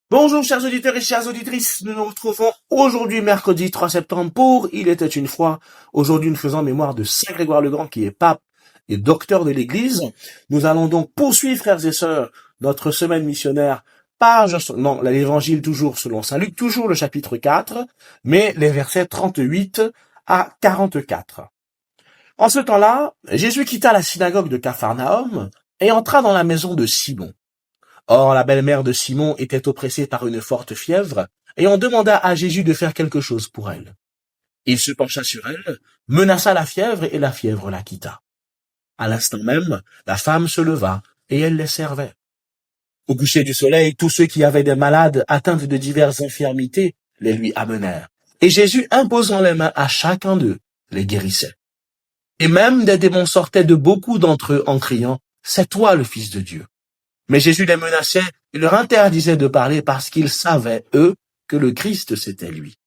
Bonjour chers auditeurs et chères auditrices, nous nous retrouvons aujourd'hui mercredi 3 septembre pour Il était une fois. Aujourd'hui nous faisons mémoire de Saint Grégoire le Grand qui est pape et docteur de l'Église. Nous allons donc poursuivre frères et sœurs notre semaine missionnaire par l'évangile toujours selon Saint Luc, toujours le chapitre 4, mais les versets 38 à 44. En ce temps-là, Jésus quitta la synagogue de Capharnaüm et entra dans la maison de Simon. Or, la belle-mère de Simon était oppressée par une forte fièvre, et on demanda à Jésus de faire quelque chose pour elle. Il se pencha sur elle, menaça la fièvre, et la fièvre la quitta. À l'instant même, la femme se leva, et elle les servait. Au coucher du soleil, tous ceux qui avaient des malades atteints de diverses infirmités les lui amenèrent. Et Jésus, imposant les mains à chacun d'eux, les guérissait. Et même des démons sortaient de beaucoup d'entre eux en criant, « C'est toi le Fils de Dieu ». Mais Jésus les menaçait et leur interdisait de parler parce qu'ils savaient, eux, que le Christ c'était lui.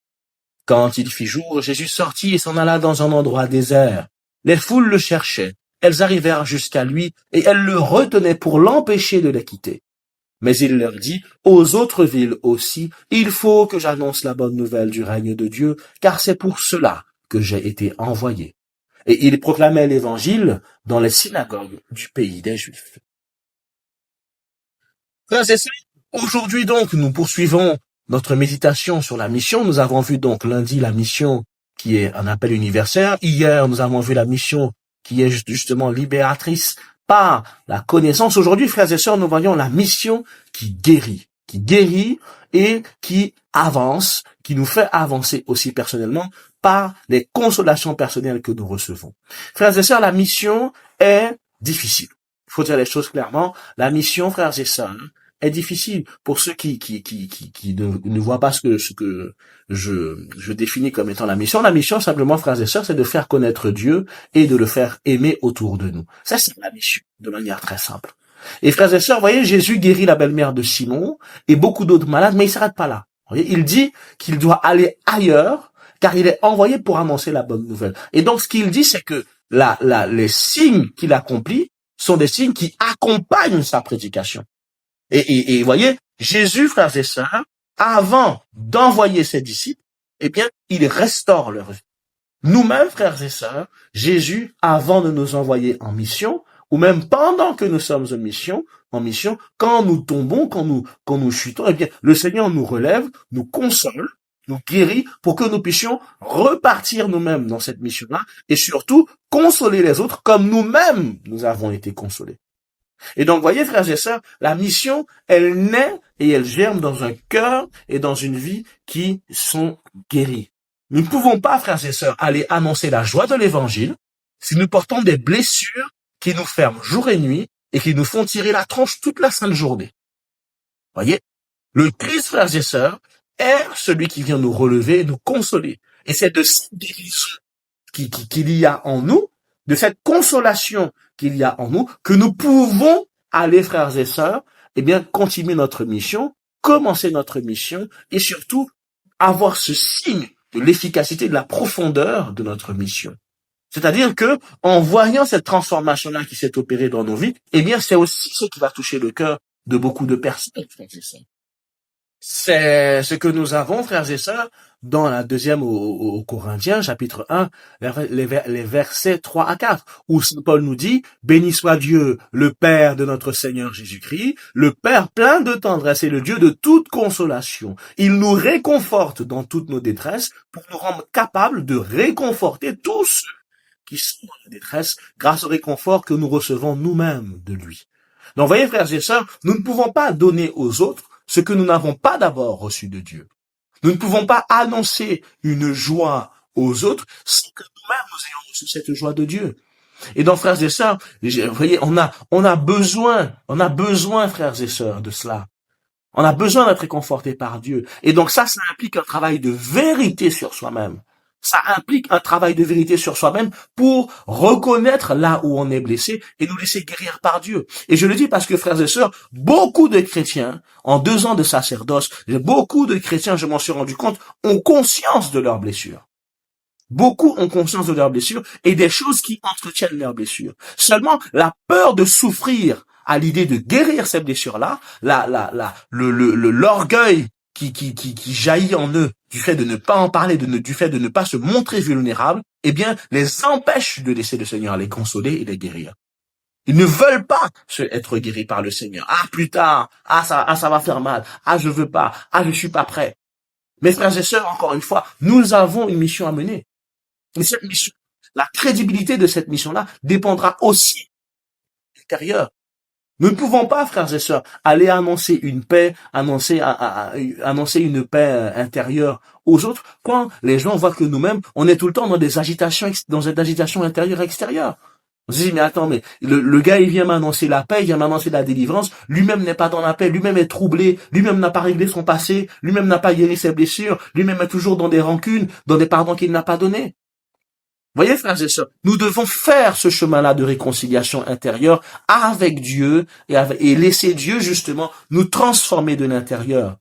Quand il fit jour, Jésus sortit et s'en alla dans un endroit désert. Les foules le cherchaient. Elles arrivèrent jusqu'à lui et elles le retenaient pour l'empêcher de les quitter. Mais il leur dit, aux autres villes aussi, il faut que j'annonce la bonne nouvelle du règne de Dieu, car c'est pour cela que j'ai été envoyé. Et il proclamait l'évangile dans les synagogues du pays des Juifs. Frères et sœurs, aujourd'hui donc, nous poursuivons notre méditation sur la mission. Nous avons vu donc lundi la mission qui est un appel universel. Hier, nous avons vu la mission qui est justement libératrice par la connaissance. Aujourd'hui, frères et sœurs, nous voyons la mission qui guérit et qui avance, qui nous fait avancer aussi personnellement par les consolations personnelles que nous recevons. Frères et sœurs, la mission est difficile. Il faut dire les choses clairement. La mission, frères et sœurs, est difficile pour ceux qui ne voient pas ce que je définis comme étant la mission. La mission, simplement, frères et sœurs, c'est de faire connaître Dieu et de le faire aimer autour de nous. Ça, c'est la mission, de manière très simple. Et frères et sœurs, vous voyez, Jésus guérit la belle-mère de Simon et beaucoup d'autres malades, mais il s'arrête pas là. Vous voyez, il dit qu'il doit aller ailleurs, car il est envoyé pour annoncer la bonne nouvelle. Et donc, ce qu'il dit, c'est que les signes qu'il accomplit sont des signes qui accompagnent sa prédication. Et vous voyez, Jésus, frères et sœurs, avant d'envoyer ses disciples, eh bien, il restaure leur vie. Nous-mêmes, frères et sœurs, Jésus, avant de nous envoyer en mission, ou même pendant que nous sommes en mission, quand nous tombons, quand nous chutons, eh bien, le Seigneur nous relève, nous console, nous guérit pour que nous puissions repartir nous-mêmes dans cette mission-là et surtout consoler les autres comme nous-mêmes nous avons été consolés. Et donc, voyez, frères et sœurs, la mission, elle naît et elle germe dans un cœur et dans une vie qui sont guéris. Nous ne pouvons pas, frères et sœurs, aller annoncer la joie de l'évangile si nous portons des blessures qui nous ferment jour et nuit et qui nous font tirer la tronche toute la sainte journée. Voyez, le Christ, frères et sœurs, est celui qui vient nous relever et nous consoler. Et c'est de cette guérison qu'il y a en nous, de cette consolation qu'il y a en nous, que nous pouvons aller, frères et sœurs, eh bien, continuer notre mission, commencer notre mission, et surtout, avoir ce signe de l'efficacité, de la profondeur de notre mission. C'est-à-dire que, en voyant cette transformation-là qui s'est opérée dans nos vies, eh bien, c'est aussi ce qui va toucher le cœur de beaucoup de personnes, frères et sœurs. C'est ce que nous avons, frères et sœurs, dans la deuxième aux Corinthiens, chapitre 1, les versets 3 à 4, où Saint Paul nous dit, « Béni soit Dieu, le Père de notre Seigneur Jésus-Christ, le Père plein de tendresse et le Dieu de toute consolation. Il nous réconforte dans toutes nos détresses pour nous rendre capables de réconforter tous ceux qui sont dans la détresse grâce au réconfort que nous recevons nous-mêmes de lui. » Donc, voyez, frères et sœurs, nous ne pouvons pas donner aux autres ce que nous n'avons pas d'abord reçu de Dieu. Nous ne pouvons pas annoncer une joie aux autres sans que nous-mêmes nous ayons reçu cette joie de Dieu. Et donc, frères et sœurs, vous voyez, on a besoin, frères et sœurs, de cela. On a besoin d'être réconforté par Dieu. Et donc ça implique un travail de vérité sur soi-même. Ça implique un travail de vérité sur soi-même pour reconnaître là où on est blessé et nous laisser guérir par Dieu. Et je le dis parce que, frères et sœurs, beaucoup de chrétiens, en 2 ans de sacerdoce, beaucoup de chrétiens, je m'en suis rendu compte, ont conscience de leurs blessures. Beaucoup ont conscience de leurs blessures et des choses qui entretiennent leurs blessures. Seulement, la peur de souffrir à l'idée de guérir ces blessures-là, l'orgueil qui jaillit en eux du fait de ne pas en parler, du fait de ne pas se montrer vulnérable, eh bien, les empêche de laisser le Seigneur les consoler et les guérir. Ils ne veulent pas être guéris par le Seigneur. Ah, plus tard. Ça va faire mal. Ah, je veux pas. Ah, je suis pas prêt. Mes frères et sœurs, encore une fois, nous avons une mission à mener. Et cette mission, la crédibilité de cette mission-là dépendra aussi de l'intérieur. Nous ne pouvons pas, frères et sœurs, aller annoncer une paix, annoncer une paix intérieure aux autres quand les gens voient que nous-mêmes, on est tout le temps dans des agitations intérieure et extérieure. On se dit, mais attends, mais le gars, il vient m'annoncer la paix, il vient m'annoncer la délivrance, lui-même n'est pas dans la paix, lui-même est troublé, lui-même n'a pas réglé son passé, lui-même n'a pas guéri ses blessures, lui-même est toujours dans des rancunes, dans des pardons qu'il n'a pas donnés. Voyez, frères et sœurs, nous devons faire ce chemin-là de réconciliation intérieure avec Dieu et laisser Dieu, justement, nous transformer de l'intérieur.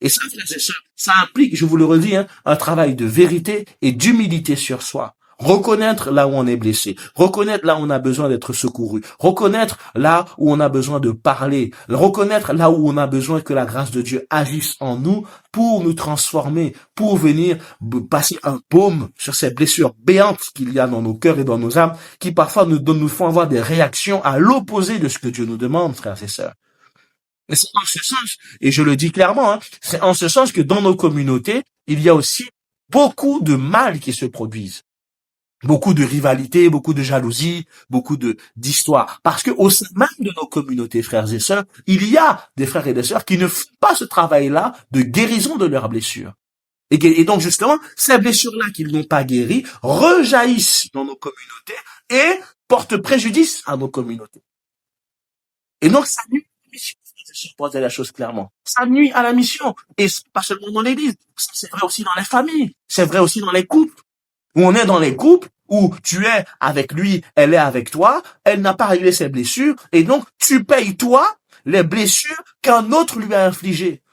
Et ça, frères et sœurs, ça implique, je vous le redis, un travail de vérité et d'humilité sur soi. Reconnaître là où on est blessé, reconnaître là où on a besoin d'être secouru, reconnaître là où on a besoin de parler, reconnaître là où on a besoin que la grâce de Dieu agisse en nous pour nous transformer, pour venir passer un baume sur ces blessures béantes qu'il y a dans nos cœurs et dans nos âmes, qui parfois nous font avoir des réactions à l'opposé de ce que Dieu nous demande, frères et sœurs. Et c'est en ce sens, et je le dis clairement, c'est en ce sens que dans nos communautés, il y a aussi beaucoup de mal qui se produisent. Beaucoup de rivalité, beaucoup de jalousie, beaucoup d'histoires. Parce que au sein même de nos communautés, frères et sœurs, il y a des frères et des sœurs qui ne font pas ce travail-là de guérison de leurs blessures. Et donc, justement, ces blessures-là qu'ils n'ont pas guéries rejaillissent dans nos communautés et portent préjudice à nos communautés. Et donc, ça nuit à la mission, pour dire la chose clairement. Ça nuit à la mission. Et c'est pas seulement dans l'église. C'est vrai aussi dans les familles. C'est vrai aussi dans les couples. Où on est dans les couples où tu es avec lui, elle est avec toi, elle n'a pas réglé ses blessures, et donc tu payes toi les blessures qu'un autre lui a infligées.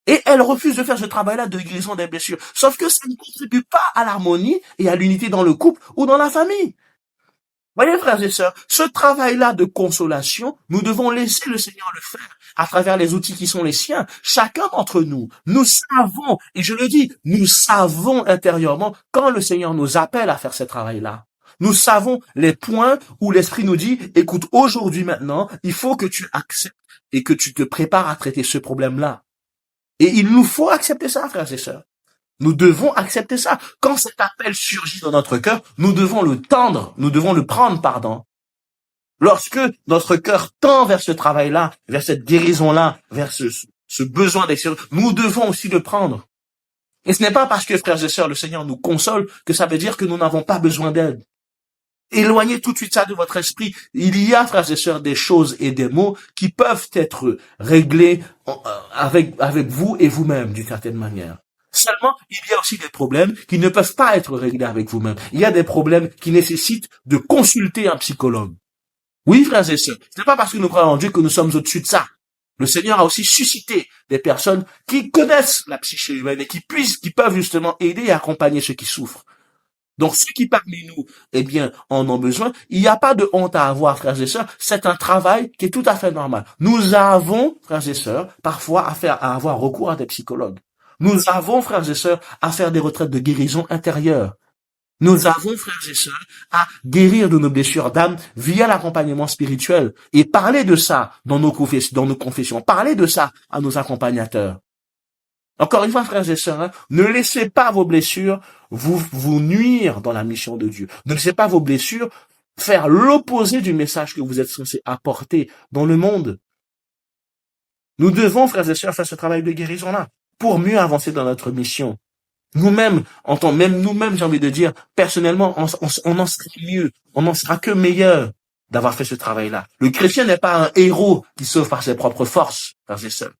Et elle refuse de faire ce travail-là de guérison des blessures. Sauf que ça ne contribue pas à l'harmonie et à l'unité dans le couple ou dans la famille. Voyez, frères et sœurs, ce travail-là de consolation, nous devons laisser le Seigneur le faire à travers les outils qui sont les siens. Chacun d'entre nous, nous savons, et je le dis, nous savons intérieurement quand le Seigneur nous appelle à faire ce travail-là. Nous savons les points où l'Esprit nous dit, écoute, aujourd'hui maintenant, il faut que tu acceptes et que tu te prépares à traiter ce problème-là. Et il nous faut accepter ça, frères et sœurs. Nous devons accepter ça. Quand cet appel surgit dans notre cœur, nous devons le tendre, nous devons le prendre, pardon. Lorsque notre cœur tend vers ce travail-là, vers cette guérison-là, vers ce besoin d'excellence, nous devons aussi le prendre. Et ce n'est pas parce que, frères et sœurs, le Seigneur nous console que ça veut dire que nous n'avons pas besoin d'aide. Éloignez tout de suite ça de votre esprit. Il y a, frères et sœurs, des choses et des mots qui peuvent être réglés avec vous et vous-même, d'une certaine manière. Seulement, il y a aussi des problèmes qui ne peuvent pas être réglés avec vous-même. Il y a des problèmes qui nécessitent de consulter un psychologue. Oui, frères et sœurs, ce n'est pas parce que nous croyons en Dieu que nous sommes au-dessus de ça. Le Seigneur a aussi suscité des personnes qui connaissent la psyché humaine et qui peuvent justement aider et accompagner ceux qui souffrent. Donc, ceux qui parmi nous, eh bien, en ont besoin, il n'y a pas de honte à avoir, frères et sœurs. C'est un travail qui est tout à fait normal. Nous avons, frères et sœurs, parfois à avoir recours à des psychologues. Nous avons, frères et sœurs, à faire des retraites de guérison intérieure. Nous avons, frères et sœurs, à guérir de nos blessures d'âme via l'accompagnement spirituel et parler de ça dans nos confessions, parler de ça à nos accompagnateurs. Encore une fois, frères et sœurs, ne laissez pas vos blessures vous nuire dans la mission de Dieu. Ne laissez pas vos blessures faire l'opposé du message que vous êtes censés apporter dans le monde. Nous devons, frères et sœurs, faire ce travail de guérison-là pour mieux avancer dans notre mission. Nous-mêmes, nous-mêmes, j'ai envie de dire, personnellement, on en sera mieux, on n'en sera que meilleur d'avoir fait ce travail-là. Le chrétien n'est pas un héros qui sauve par ses propres forces, frères et sœurs.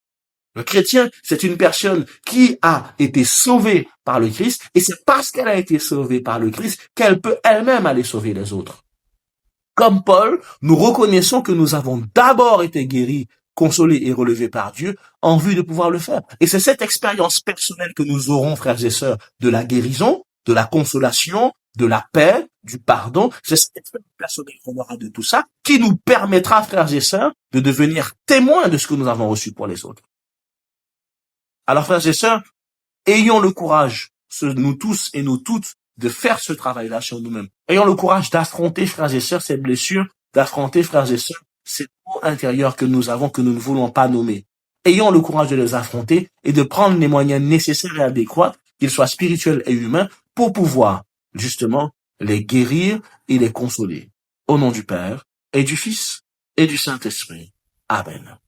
Le chrétien, c'est une personne qui a été sauvée par le Christ, et c'est parce qu'elle a été sauvée par le Christ qu'elle peut elle-même aller sauver les autres. Comme Paul, nous reconnaissons que nous avons d'abord été guéris, consolés et relevés par Dieu en vue de pouvoir le faire. Et c'est cette expérience personnelle que nous aurons, frères et sœurs, de la guérison, de la consolation, de la paix, du pardon, c'est cette expérience personnelle qu'on aura de tout ça qui nous permettra, frères et sœurs, de devenir témoins de ce que nous avons reçu pour les autres. Alors, frères et sœurs, ayons le courage, nous tous et nous toutes, de faire ce travail-là sur nous-mêmes. Ayons le courage d'affronter, frères et sœurs, ces blessures, d'affronter, frères et sœurs, ces mots intérieurs que nous avons, que nous ne voulons pas nommer. Ayons le courage de les affronter et de prendre les moyens nécessaires et adéquats, qu'ils soient spirituels et humains, pour pouvoir, justement, les guérir et les consoler. Au nom du Père, et du Fils, et du Saint-Esprit. Amen.